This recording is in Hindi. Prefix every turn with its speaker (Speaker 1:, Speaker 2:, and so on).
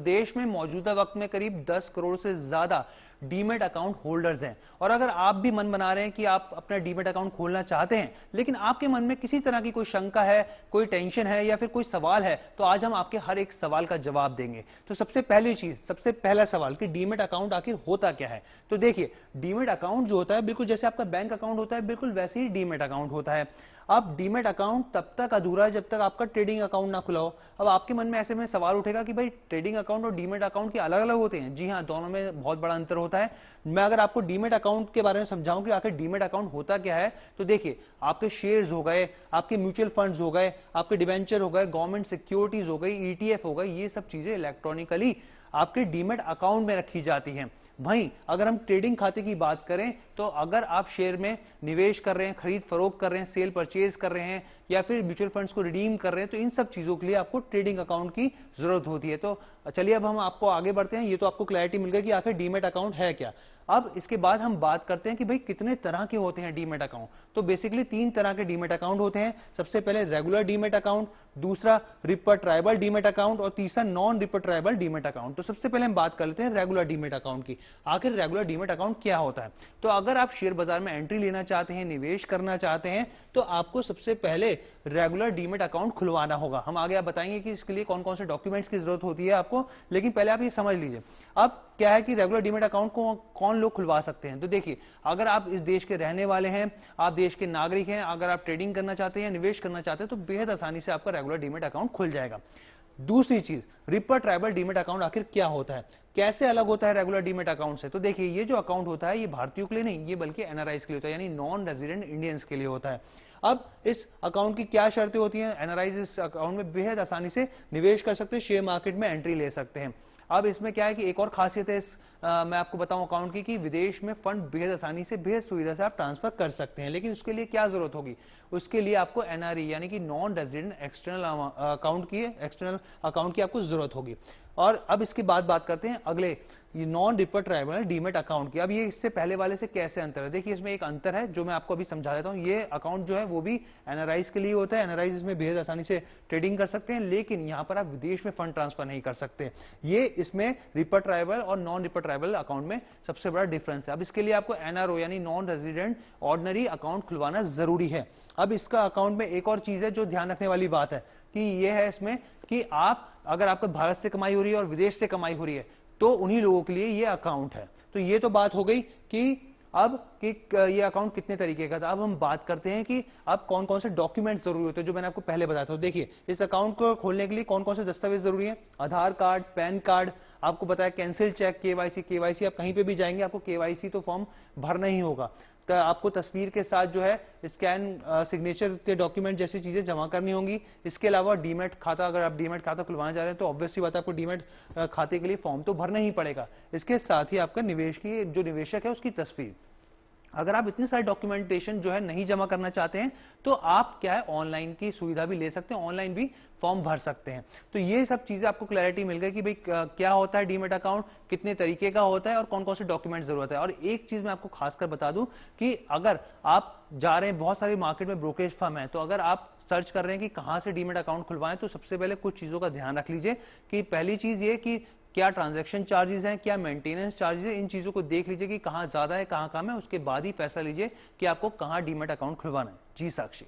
Speaker 1: देश में मौजूदा वक्त में करीब 10 करोड़ से ज्यादा डीमेट अकाउंट होल्डर्स हैं। और अगर आप भी मन बना रहे हैं कि आप अपना डीमेट अकाउंट खोलना चाहते हैं, लेकिन आपके मन में किसी तरह की कोई शंका है, कोई टेंशन है या फिर कोई सवाल है, तो आज हम आपके हर एक सवाल का जवाब देंगे। तो सबसे पहली चीज, सबसे पहला सवाल कि डीमेट अकाउंट आखिर होता क्या है। तो देखिए, डीमेट अकाउंट जो होता है बिल्कुल जैसे आपका बैंक अकाउंट होता है, बिल्कुल वैसे ही डीमेट अकाउंट होता है। अब डीमेट अकाउंट तब तक अधूरा है जब तक आपका ट्रेडिंग अकाउंट ना खुला हो। अब आपके मन में ऐसे में सवाल उठेगा कि भाई ट्रेडिंग अकाउंट और डीमेट अकाउंट के अलग अलग होते हैं। जी हाँ, दोनों में बहुत बड़ा अंतर होता है। मैं अगर आपको डीमेट अकाउंट के बारे में समझाऊं कि आखिर डीमेट अकाउंट होता क्या है, तो देखिए, आपके शेयर्स हो गए, आपके म्यूचुअल फंड्स हो गए, आपके डिवेंचर हो गए, गवर्नमेंट सिक्योरिटीज हो गई, ईटीएफ हो गई, ये सब चीजें इलेक्ट्रॉनिकली आपके डीमेट अकाउंट में रखी जाती हैं। वहीं अगर हम ट्रेडिंग खाते की बात करें, तो अगर आप शेयर में निवेश कर रहे हैं, खरीद फरोख्त कर रहे हैं, सेल परचेज कर रहे हैं या फिर म्यूचुअल फंड्स को रिडीम कर रहे हैं, तो इन सब चीजों के लिए आपको ट्रेडिंग अकाउंट की जरूरत होती है। तो चलिए अब हम आपको आगे बढ़ते हैं। ये तो आपको क्लैरिटी मिल गई कि आखिर डीमेट अकाउंट है क्या। अब इसके बाद हम बात करते हैं कि भाई कितने तरह के होते हैं डीमेट अकाउंट। तो बेसिकली 3 तरह के डीमेट अकाउंट होते हैं। सबसे पहले रेगुलर डीमेट अकाउंट, दूसरा रिपर्ट्राइबल डीमेट अकाउंट और तीसरा नॉन रिपर्ट्राइबल डीमेट अकाउंट। तो सबसे पहले हम बात कर लेते हैं रेगुलर डीमेट अकाउंट की। आखिर रेगुलर डीमेट अकाउंट क्या होता है। तो अगर आप शेयर बाजार में एंट्री लेना चाहते हैं, निवेश करना चाहते हैं, तो आपको सबसे पहले रेगुलर डीमेट अकाउंट खुलवाना होगा। हम आगे आप बताएंगे कि इसके लिए कौन कौन से डॉक्यूमेंट्स की जरूरत होती है आपको, लेकिन पहले आप ये समझ लीजिए। अब क्या है कि रेगुलर डीमेट अकाउंट को कौन लोग खुलवा सकते हैं। तो देखिए, अगर आप इस देश के रहने वाले हैं, आप देश के नागरिक हैं, अगर आप ट्रेडिंग करना चाहते हैं या निवेश करना चाहते हैं, तो बेहद आसानी से आपका रेगुलर डीमेट अकाउंट खुल जाएगा। दूसरी चीज, रिपर्ट्राइबल डीमेट अकाउंट आखिर क्या होता है, कैसे अलग होता है रेगुलर डीमेट अकाउंट से। तो देखिए, ये जो अकाउंट होता है ये भारतीयों के लिए नहीं, ये बल्कि एनआरआईज के लिए होता है, यानी नॉन रेजिडेंट इंडियंस के लिए होता है। अब इस अकाउंट की क्या शर्तें होती हैं। एनआरआईज इस अकाउंट में बेहद आसानी से निवेश कर सकते हैं, शेयर मार्केट में एंट्री ले सकते हैं। अब इसमें क्या है कि एक और खासियत है इस मैं आपको बताऊं अकाउंट की, कि विदेश में फंड बेहद आसानी से, बेहद सुविधा से आप ट्रांसफर कर सकते हैं। लेकिन उसके लिए क्या जरूरत होगी, उसके लिए आपको एनआरई यानी कि नॉन रेजिडेंट एक्सटर्नल अकाउंट की आपको जरूरत होगी। और अब इसके बाद बात करते हैं अगले नॉन रिपर्ट्राइबल डीमेट अकाउंट की। अब ये इससे पहले वाले से कैसे अंतर है। देखिए, इसमें एक अंतर है जो मैं आपको अभी समझा देता हूं। ये अकाउंट जो है वो भी एनआरआईज के लिए होता है। एनआरआईज इसमें बेहद आसानी से ट्रेडिंग कर सकते हैं, लेकिन यहां पर आप विदेश में फंड ट्रांसफर नहीं कर सकते। ये इसमें रिपर्ट्राइबल और नॉन रिपर्ट्राइबल अकाउंट में सबसे बड़ा डिफरेंस है। अब इसके लिए आपको एनआरओ यानी नॉन रेजिडेंट ऑर्डिनरी अकाउंट खुलवाना जरूरी है। अब इसका अकाउंट में एक और चीज है जो ध्यान रखने वाली बात है, कि ये है इसमें कि आप अगर आपको भारत से कमाई हो रही है और विदेश से कमाई हो रही है, तो उन्हीं लोगों के लिए ये अकाउंट है। तो ये तो बात हो गई कि अब कि ये अकाउंट कितने तरीके का था। अब हम बात करते हैं कि अब कौन कौन से डॉक्यूमेंट जरूरी होते हैं, जो मैंने आपको पहले बताया था। देखिए, इस अकाउंट को खोलने के लिए कौन कौन से दस्तावेज जरूरी है। आधार कार्ड, पैन कार्ड, आपको पता है कैंसिल चेक, केवाईसी आप कहीं पे भी जाएंगे आपको केवाईसी तो फॉर्म भरना ही होगा। तो आपको तस्वीर के साथ जो है स्कैन सिग्नेचर के डॉक्यूमेंट जैसी चीजें जमा करनी होंगी। इसके अलावा डीमेट खाता, अगर आप डीमेट खाता खुलवाना चाह रहे हैं तो ऑब्वियसली बात है आपको डीमेट खाते के लिए फॉर्म तो भरना ही पड़ेगा। इसके साथ ही आपका निवेश की जो निवेशक है उसकी तस्वीर। अगर आप इतनी सारी डॉक्यूमेंटेशन जो है नहीं जमा करना चाहते हैं, तो आप क्या है ऑनलाइन की सुविधा भी ले सकते हैं, ऑनलाइन भी फॉर्म भर सकते हैं। तो ये सब चीजें आपको क्लैरिटी मिल गई कि भाई क्या होता है डीमेट अकाउंट, कितने तरीके का होता है और कौन कौन से डॉक्यूमेंट जरूरत है। और एक चीज मैं आपको खासकर बता दूं कि अगर आप जा रहे हैं, बहुत सारी मार्केट में ब्रोकरेज फर्म है, तो अगर आप सर्च कर रहे हैं कि कहां से डीमेट अकाउंट खुलवाएं, तो सबसे पहले कुछ चीजों का ध्यान रख लीजिए। कि पहली चीज ये कि क्या ट्रांजैक्शन चार्जेस हैं, क्या मेंटेनेंस चार्जेस हैं, इन चीजों को देख लीजिए कि कहां ज्यादा है कहां कम है। उसके बाद ही फैसला लीजिए कि आपको कहां डीमेट अकाउंट खुलवाना है। जी साक्षी।